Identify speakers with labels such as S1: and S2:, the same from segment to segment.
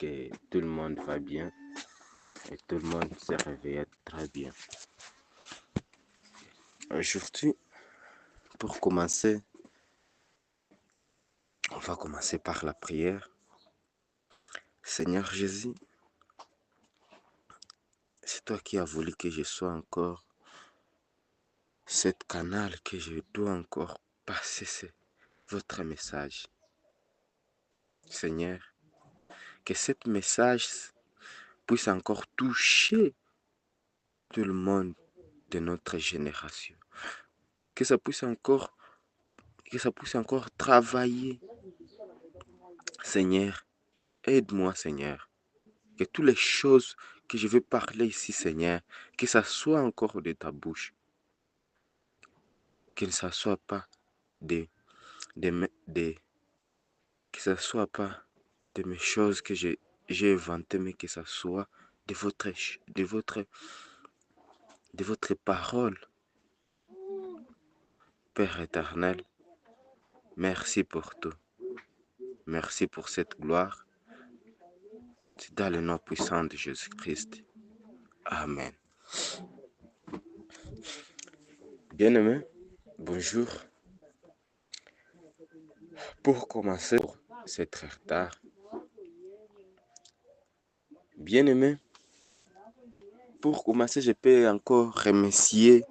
S1: que tout le monde va bien et tout le monde se réveille très bien. Aujourd'hui, pour commencer, on va commencer par la prière. Seigneur Jésus, c'est toi qui as voulu que je sois encore cet canal, que je dois encore passer votre message. Seigneur, que ce message puisse encore toucher tout le monde de notre génération. Que ça puisse encore travailler. Seigneur, aide-moi, Seigneur. Que toutes les choses que je veux parler ici, Seigneur, que ça soit encore de ta bouche. Que ça soit pas que ça soit pas de mes choses que j'ai inventées, mais que ça soit de votre parole. Père éternel, merci pour tout. Merci pour cette gloire. C'est dans le nom puissant de Jésus-Christ. Amen. Bien-aimés, bonjour. Pour commencer, c'est très tard. Bien-aimés, pour commencer, je peux encore remercier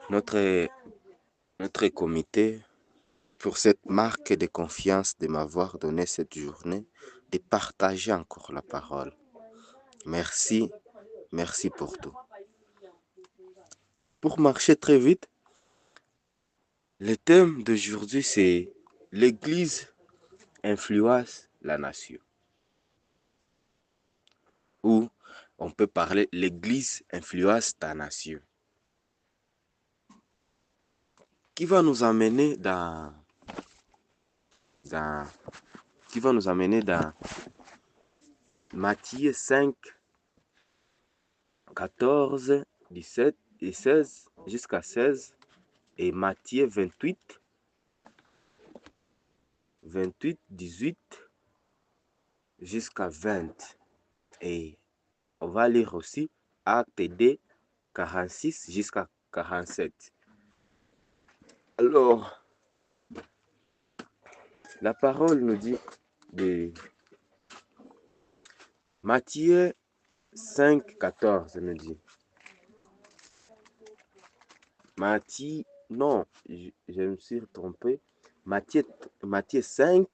S1: notre comité pour cette marque de confiance de m'avoir donné cette journée, de partager encore la parole. Merci, merci pour tout. Pour marcher très vite, le thème d'aujourd'hui, c'est l'Église influence la nation. Ou on peut parler l'Église influence ta nation. Qui va nous amener dans Matthieu 5, 14, 17 et 16 jusqu'à 16 et Matthieu 28, 18 jusqu'à 20. Et on va lire aussi Acte 2, 46 jusqu'à 47. Alors, la parole nous dit de Matthieu 5, 14 nous dit. Non, je me suis trompé. Matthieu 5,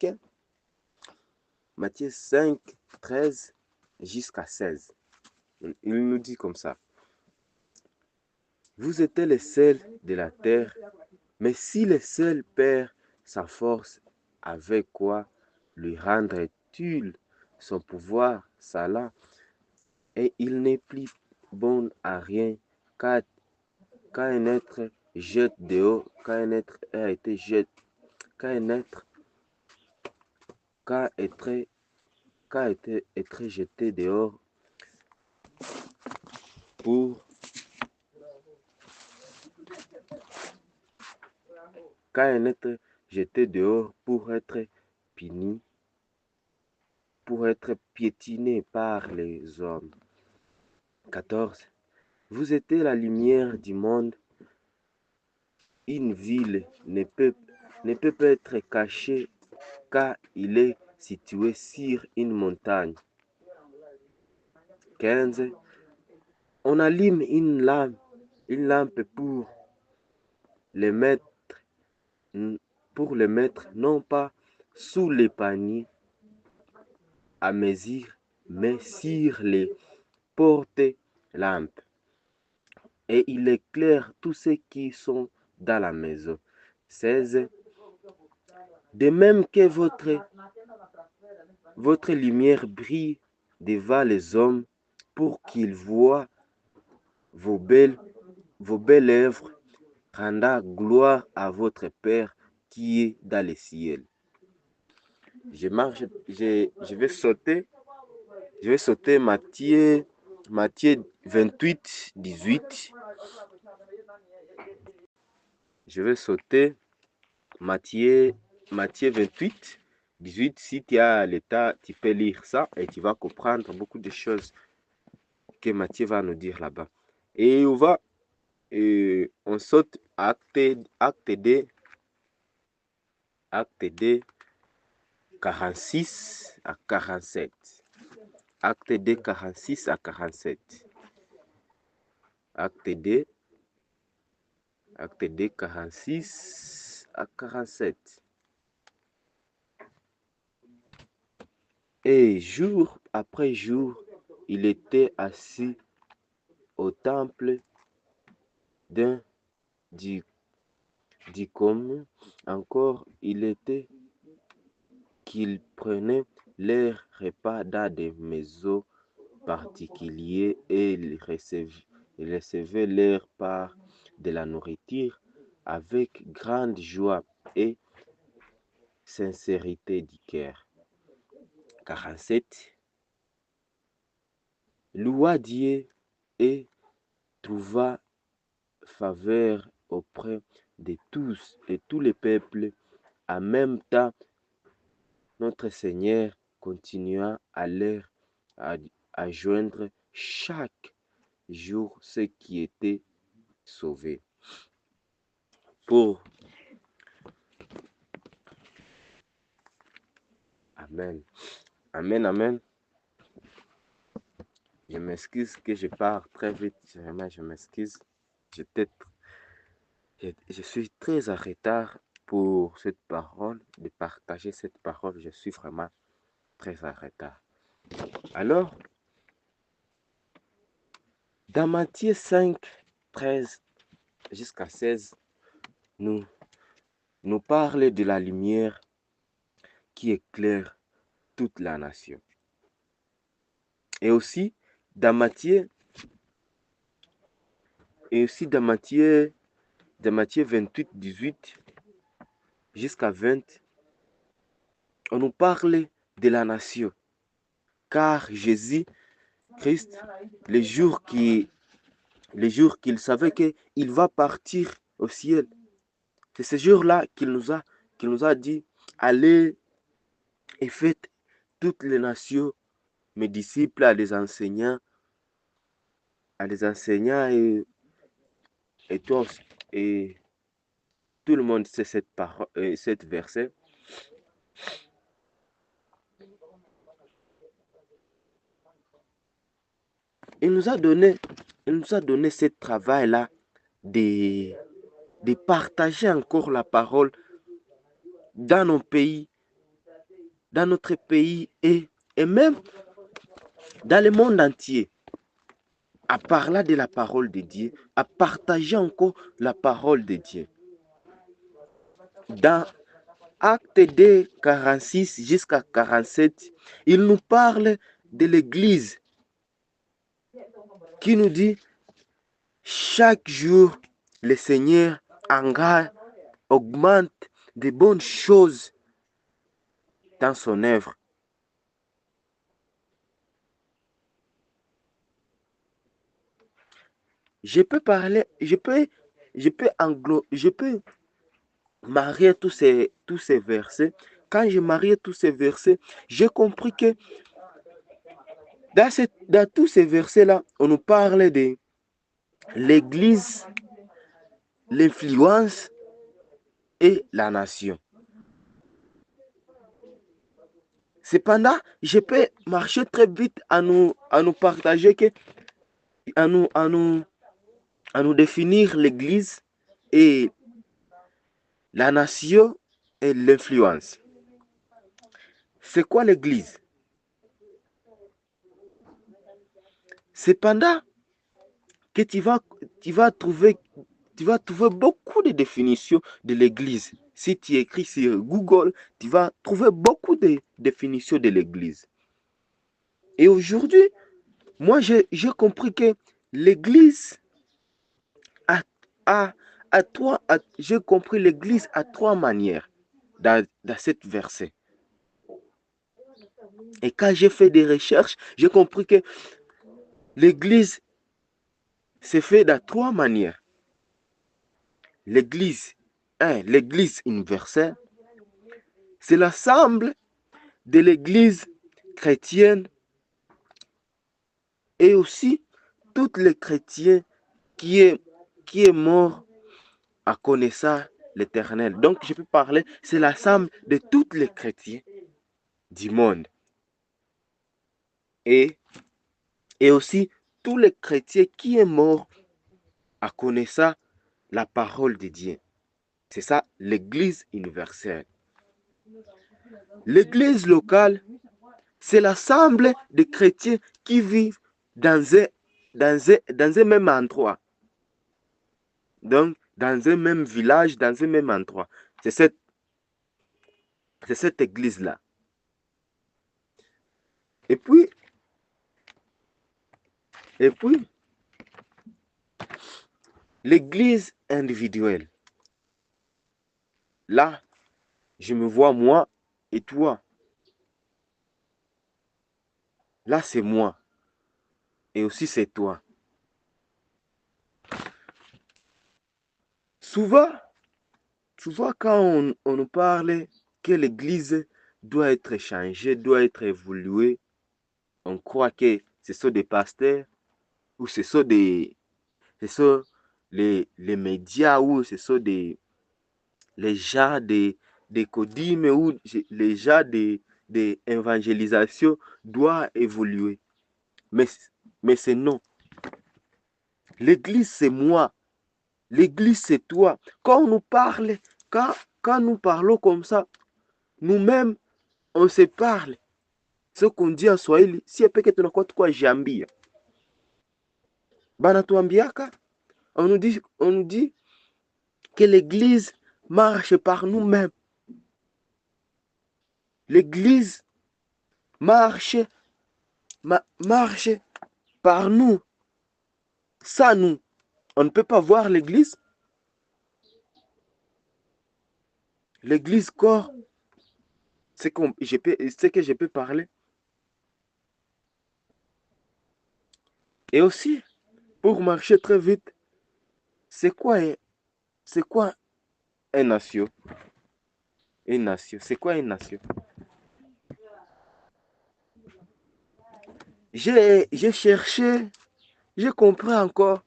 S1: 13 jusqu'à 16. Il nous dit comme ça. Vous êtes les sels de la terre, mais si le sel perd sa force, avec quoi lui rendrait-il son pouvoir salant? Et il n'est plus bon à rien qu'à un être jette dehors, qu'à être jeté dehors pour être puni, pour être piétiné par les hommes. 14. Vous êtes la lumière du monde. Une ville ne peut pas être cachée car il est situé sur une montagne. 15. On allume une lampe pour le mettre non pas sous les paniers à mesure, mais sur les porte-lampes. Et il éclaire tous ceux qui sont dans la maison. 16. De même que votre lumière brille devant les hommes pour qu'ils voient vos belles œuvres, rendant gloire à votre Père qui est dans les ciels. Je vais sauter Matthieu 28, 18. Je vais sauter Matthieu 28, 18. Si tu as l'état, tu peux lire ça et tu vas comprendre beaucoup de choses que Matthieu va nous dire là-bas. Et on saute acte D, 46 à 47. Acte D 46 à 47. Acte D 46 à 47. Et jour après jour, il était assis au temple du commun. Encore, il était qu'il prenait leur repas dans des maisons particulières et il recevait leur part de la nourriture avec grande joie et sincérité du cœur. 47. Loua Dieu et trouva faveur auprès de tous et tous les peuples. En même temps, notre Seigneur continua à joindre chaque jour ceux qui étaient sauvés. Amen. Amen, amen. Je m'excuse que je pars très vite. Vraiment, je m'excuse. Je suis très en retard pour cette parole, de partager cette parole. Je suis vraiment très en retard. Alors, dans Matthieu 5, 13 jusqu'à 16, nous parle de la lumière qui éclaire toute la nation. Et aussi, dans Matthieu 28, 18 jusqu'à 20, on nous parle de la nation. Car Jésus-Christ, le jour qu'il savait qu'il va partir au ciel, c'est ce jour-là qu'il nous a dit, allez et faites toutes les nations mes disciples, à des enseignants et tous, et tout le monde sait cette verset. Il nous a donné ce travail-là de partager encore la parole dans nos pays, dans notre pays et même dans le monde entier, à parler de la parole de Dieu, à partager encore la parole de Dieu. Dans Acte D 46 jusqu'à 47, il nous parle de l'Église qui nous dit chaque jour, le Seigneur augmente de bonnes choses dans son œuvre. Je peux marier tous ces versets. Quand je mariais tous ces versets, j'ai compris que dans tous ces versets-là, on nous parle de l'Église, l'influence et la nation. Cependant, je peux marcher très vite à nous partager à nous définir l'Église et la nation et l'influence. C'est quoi l'Église? Cependant que tu vas trouver beaucoup de définitions de l'Église. Si tu écris sur Google, tu vas trouver beaucoup de définitions de l'Église. Et aujourd'hui, moi, j'ai compris que l'Église j'ai compris l'Église à trois manières dans cette verset. Et quand j'ai fait des recherches, j'ai compris que l'Église se fait de trois manières. L'Église l'Église universelle, c'est l'ensemble de l'Église chrétienne et aussi tous les chrétiens qui est mort en connaissant l'Éternel. Donc, je peux parler, c'est l'ensemble de tous les chrétiens du monde. Et aussi tous les chrétiens qui est mort en connaissant la parole de Dieu. C'est ça, l'Église universelle. L'Église locale, c'est l'ensemble de chrétiens qui vivent dans un même endroit. Donc, dans un même village, dans un même endroit. C'est cette église-là. Et puis, l'église individuelle. Là, je me vois moi et toi. Là, c'est moi. Et aussi, c'est toi. Souvent quand on nous parle que l'église doit être changée, doit être évoluée, on croit que ce sont des pasteurs ou ce sont les médias ou ce sont les gens des codymes ou les gens des évangélisations doivent évoluer. Mais c'est non. L'église, c'est moi. L'église, c'est toi. Quand on nous parle, quand nous parlons comme ça, nous-mêmes, on se parle. Ce qu'on dit en Swahili, si peke tunakuwa tukwa jambia. Banatuambiaka, on nous dit que l'église marche par nous-mêmes. L'église marche par nous. Sans nous, on ne peut pas voir l'église. L'église corps, c'est que je peux parler. Et aussi, pour marcher très vite, c'est quoi une nation? Une nation, c'est quoi une nation? J'ai cherché, j'ai compris encore.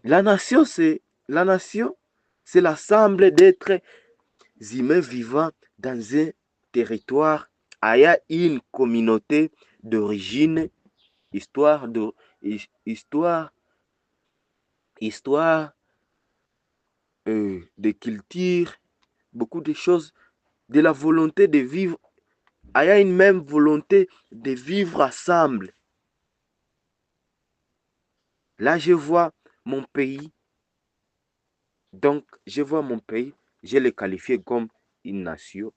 S1: La nation, c'est l'ensemble d'êtres humains vivant dans un territoire ayant une communauté d'origine, histoire de culture, beaucoup de choses, de la volonté de vivre, ayant une même volonté de vivre ensemble. Là, je vois mon pays. Donc, je vois mon pays, je le qualifie comme une nation.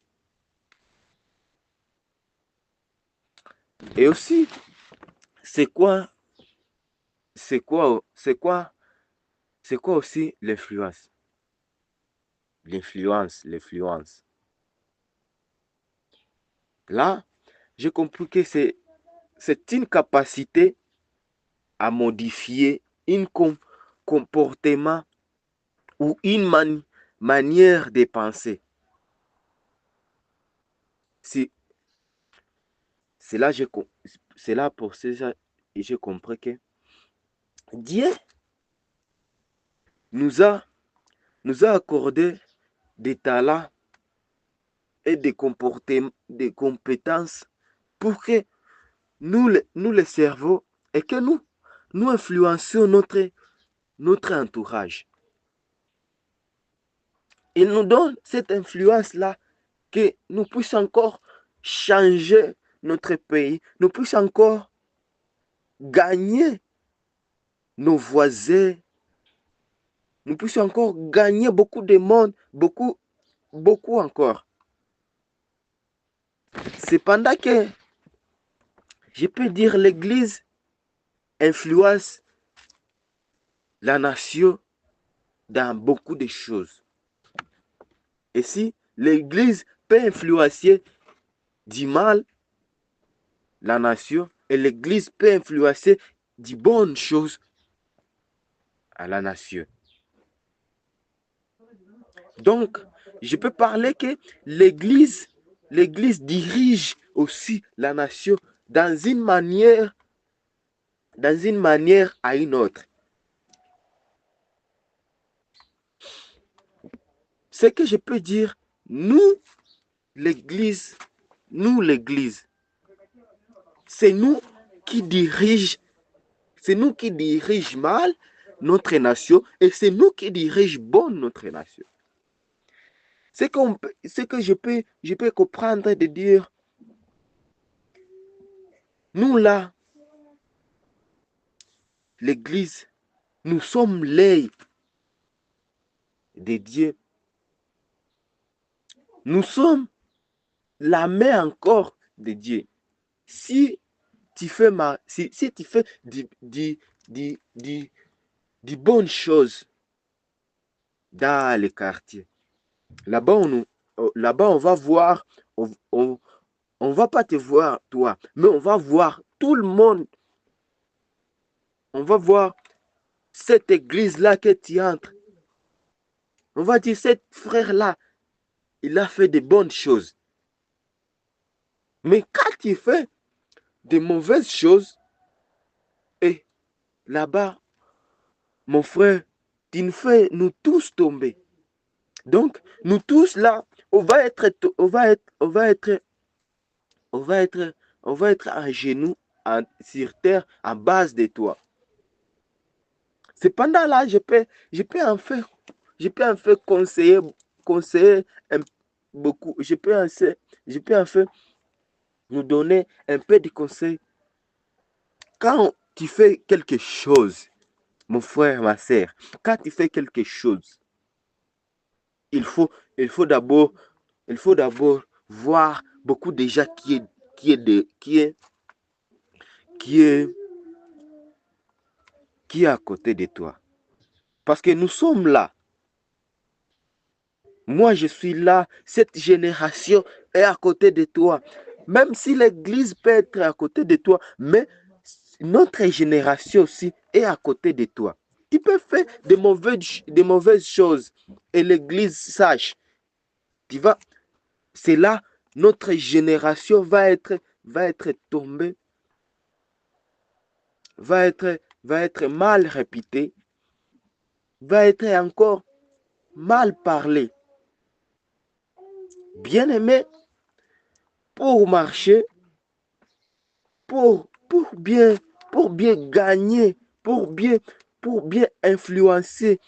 S1: Et aussi, c'est quoi aussi l'influence? L'influence. Là, j'ai compris que c'est une capacité à modifier un comportement ou une manière de penser. C'est là pour ça j'ai compris que Dieu nous a accordé des talents et des comportements, des compétences pour que nous les cerveaux et que nous influencions notre entourage. Il nous donne cette influence-là que nous puissions encore changer notre pays, nous puissions encore gagner nos voisins, nous puissions encore gagner beaucoup de monde, beaucoup encore. Cependant que je peux dire l'Église influence la nation dans beaucoup de choses. Et si l'Église peut influencer du mal la nation, et l'Église peut influencer de bonnes choses à la nation. Donc, je peux parler que l'Église dirige aussi la nation dans une manière à une autre. Ce que je peux dire, nous, l'Église, c'est nous qui dirigeons mal notre nation et c'est nous qui dirigeons bon notre nation. Ce que je peux comprendre de dire, nous là, l'Église, nous sommes l'œil de Dieu. Nous sommes la main encore de Dieu. Si tu fais des bonnes choses dans les quartiers, là-bas on va voir, on va pas te voir toi, mais on va voir tout le monde. On va voir cette église-là que tu entres. On va dire, cet frère-là, il a fait de bonnes choses. Mais quand il fait de mauvaises choses, et là-bas, mon frère, tu nous fais nous tous tomber. Donc, nous tous là, on va être à genoux sur terre en base de toi. Cependant là, je peux en faire conseiller beaucoup. Je peux en faire nous donner un peu de conseils. Quand tu fais quelque chose, mon frère, ma sœur, quand tu fais quelque chose, il faut d'abord voir beaucoup de gens qui est à côté de toi. Parce que nous sommes là. Moi, je suis là. Cette génération est à côté de toi. Même si l'église peut être à côté de toi, mais notre génération aussi est à côté de toi. Tu peux faire de mauvaises choses et l'église sache. C'est là, notre génération va être tombée, va être mal réputée, va être encore mal parlée. Bien aimé, pour marcher, pour bien gagner, pour bien influencer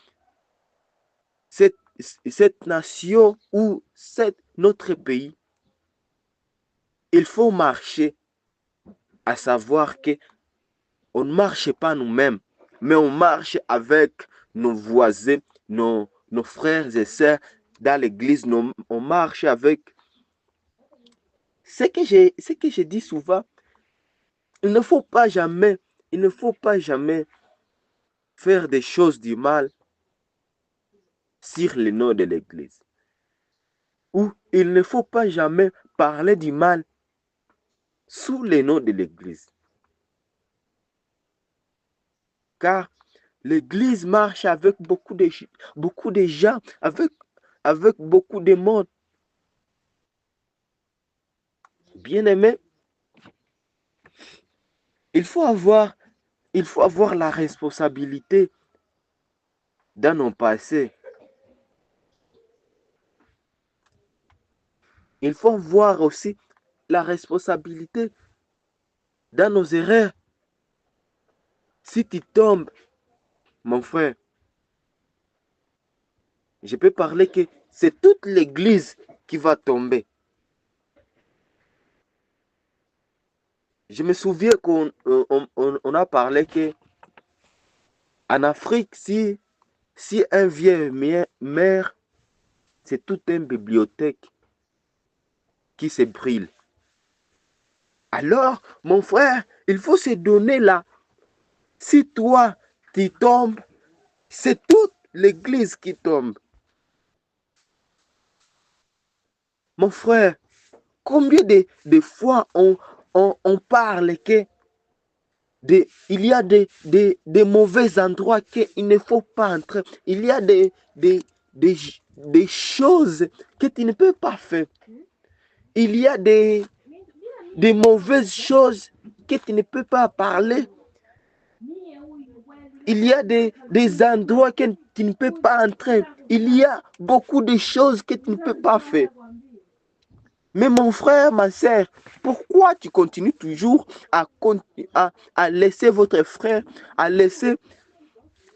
S1: cette nation ou notre pays, il faut marcher, à savoir que on ne marche pas nous-mêmes, mais on marche avec nos voisins, nos frères et sœurs dans l'église, on marche avec ce que je dis souvent. Il ne faut pas jamais faire des choses du mal sur le nom de l'église. Ou il ne faut pas jamais parler du mal sous le nom de l'église. Car l'église marche avec beaucoup de gens, avec beaucoup de monde. Bien aimé, il faut avoir la responsabilité dans nos passés. Il faut voir aussi la responsabilité dans nos erreurs. Si tu tombes, mon frère, je peux parler que c'est toute l'église qui va tomber. Je me souviens qu'on a parlé que en Afrique, si un vieux meurt, c'est toute une bibliothèque qui se brûle. Alors, mon frère, il faut se donner là. Si toi, tu tombes, c'est toute l'église qui tombe. Mon frère, combien de fois on parle que il y a des mauvais endroits qu'il ne faut pas entrer. Il y a des des choses que tu ne peux pas faire. Il y a des mauvaises choses que tu ne peux pas parler. Il y a des endroits que tu ne peux pas entrer. Il y a beaucoup de choses que tu ne peux pas faire. Mais mon frère, ma soeur, pourquoi tu continues toujours à laisser votre frère, à laisser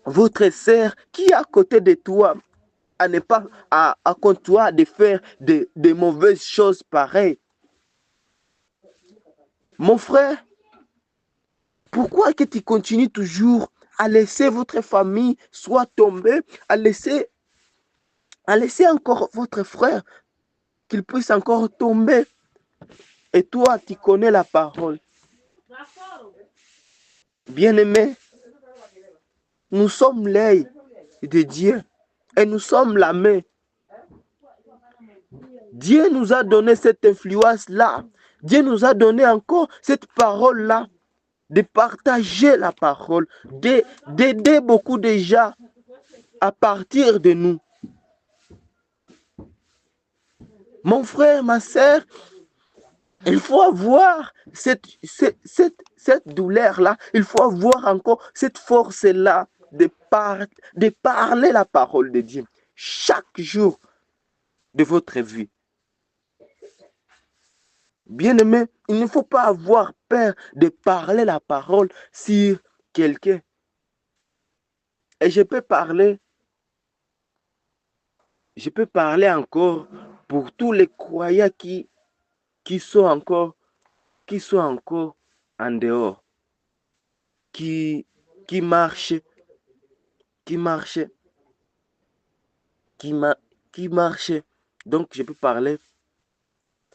S1: votre soeur qui est à côté de toi, à ne pas à continuer de faire de mauvaises choses pareilles? Mon frère, pourquoi que tu continues toujours à laisser votre famille soit tombée, à laisser encore votre frère qu'il puisse encore tomber? Et toi, tu connais la parole. Bien-aimé, nous sommes l'œil de Dieu et nous sommes la main. Dieu nous a donné cette influence-là. Dieu nous a donné encore cette parole-là, de partager la parole, d'aider beaucoup de gens à partir de nous. Mon frère, ma soeur, il faut avoir cette douleur-là, il faut avoir encore cette force-là de parler la parole de Dieu chaque jour de votre vie. Bien-aimé, il ne faut pas avoir peur de parler la parole sur quelqu'un. Et je peux parler encore pour tous les croyants qui sont encore en dehors, qui marchent, qui marchent, qui marchent. Donc, je peux parler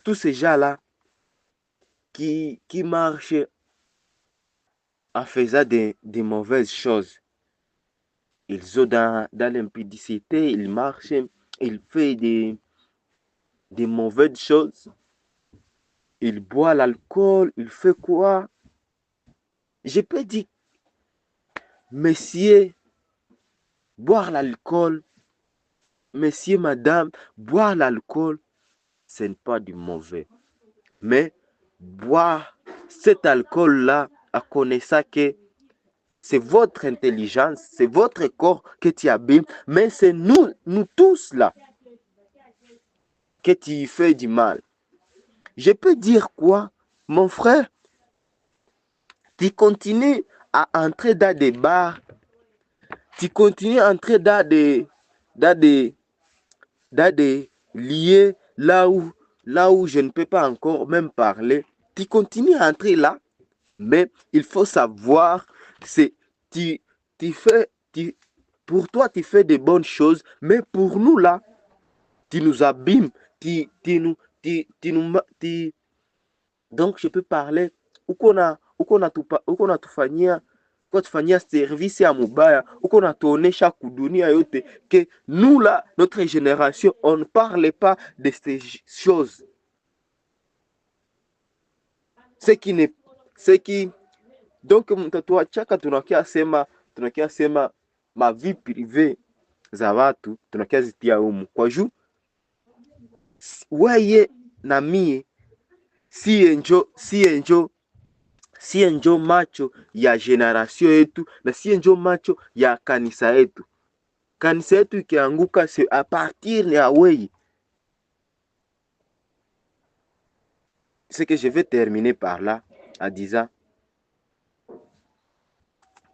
S1: tous ces gens-là qui marchent en faisant des mauvaises choses. Ils sont dans l'impudicité, ils marchent, ils font des mauvaises choses. Ils boivent l'alcool, ils font quoi? Je peux dire, messieurs, boire l'alcool, messieurs, madame, boire l'alcool, ce n'est pas du mauvais. Mais boire cet alcool-là en connaissant que c'est votre intelligence, c'est votre corps que tu abîmes, mais c'est nous tous là, que tu fais du mal. Je peux dire quoi, mon frère? Tu continues à entrer dans des bars, tu continues à entrer dans des lieux là où je ne peux pas encore même parler. Tu continues à entrer là, mais il faut savoir, c'est tu fais, pour toi, tu fais de bonnes choses, mais pour nous là, tu nous abîmes, donc je peux parler uko natufanyia service ya mubaya, uko natuonesha kudunia yote que nous là, notre génération, on ne parle pas de ces choses. Donc mtatuachaka tunakia sema ma vie privée za watu tunakia zitia humu kwa juu weye na mie sie njo macho ya generation yetu na sie njo macho ya kanisa yetu. Kanisa yetu ikianguka, c'est à partir ya weye. C'est que je vais terminer par là en disant,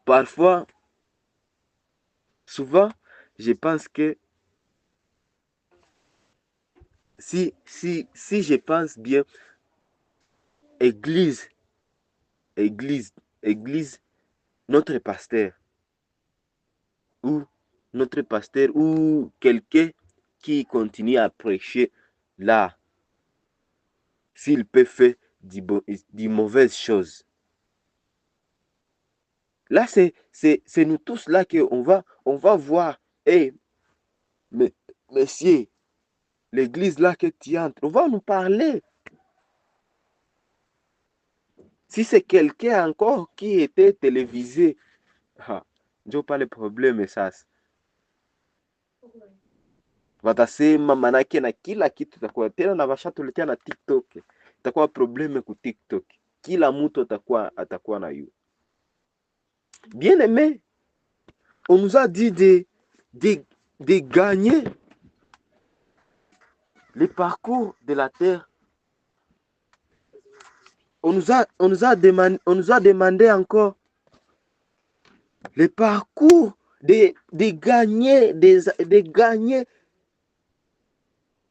S1: parfois, souvent, je pense que si je pense bien, église, notre pasteur ou quelqu'un qui continue à prêcher là, s'il peut faire des mauvaises choses. Là, c'est nous tous là qu'on va voir. Hey, monsieur, l'église là que tu entres, on va nous parler. Si c'est quelqu'un encore qui était télévisé, je n'ai pas le problème, ça. watasema manake na kila kitu itakuwa tena, na washatuletea na TikTok, itakuwa probleme ku TikTok, kila mtu atakuwa na you. Bien aimé, on nous a dit de gagner le parcours de la terre. On nous a demandé encore le parcours de gagner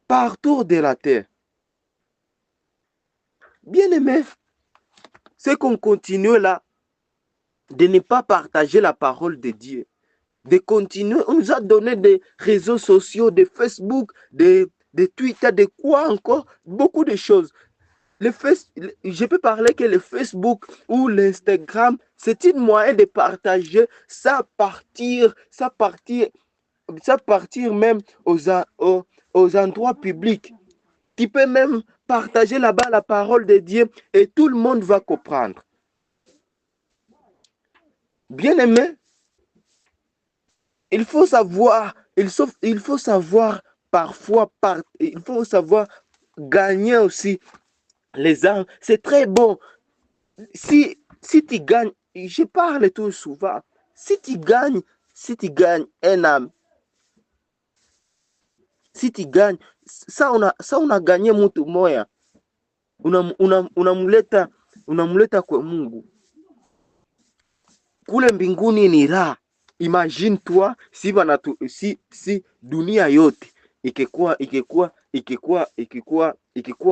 S1: partout de la terre. Bien aimé, c'est qu'on continue là, de ne pas partager la parole de Dieu, de continuer. On nous a donné des réseaux sociaux, de Facebook, de Twitter, de quoi encore, beaucoup de choses. Je peux parler que le Facebook ou l'Instagram, c'est une moyen de partager, ça partir même aux endroits publics. Tu peux même partager là-bas la parole de Dieu et tout le monde va comprendre. Bien aimé, il faut savoir parfois, il faut savoir gagner aussi les âmes. C'est très bon. Si tu gagnes, je parle tout souvent, si tu gagnes un âme, si tu gagnes, ça on a gagné mtu moya, unamuleta kwa Mungu. Kule mbinguni ni raha. Imagine toi si dunia yote ikikuwa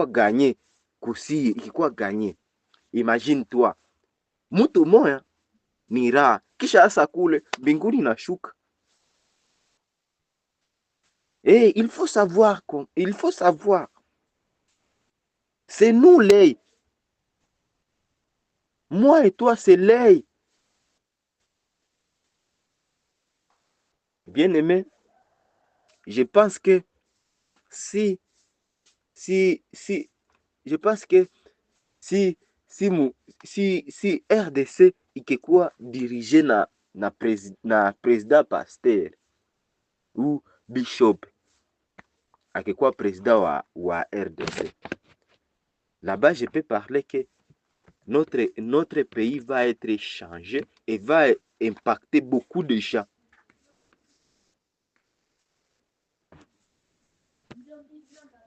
S1: gagné kusi, ikikuwa gagné. Imagine toi, mtu moya ni raha, kisha hasa kule mbinguni nashuka. Il faut savoir, c'est nous l'œil. Moi et toi, c'est l'œil. Bien aimé, je pense que si RDC ikikuwa dirige na président pasteur ou bishop akikuwa président wa RDC, là-bas je peux parler que notre pays va être changé et va impacter beaucoup de gens.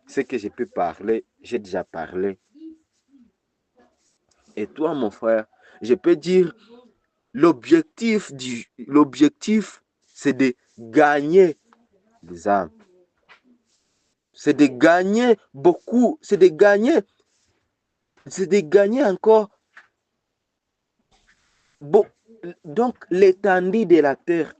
S1: Ce que je peux parler, j'ai déjà parlé. Et toi, mon frère, je peux dire, l'objectif, c'est de gagner des âmes. C'est de gagner beaucoup, c'est de gagner encore. Donc, l'étendue de la terre,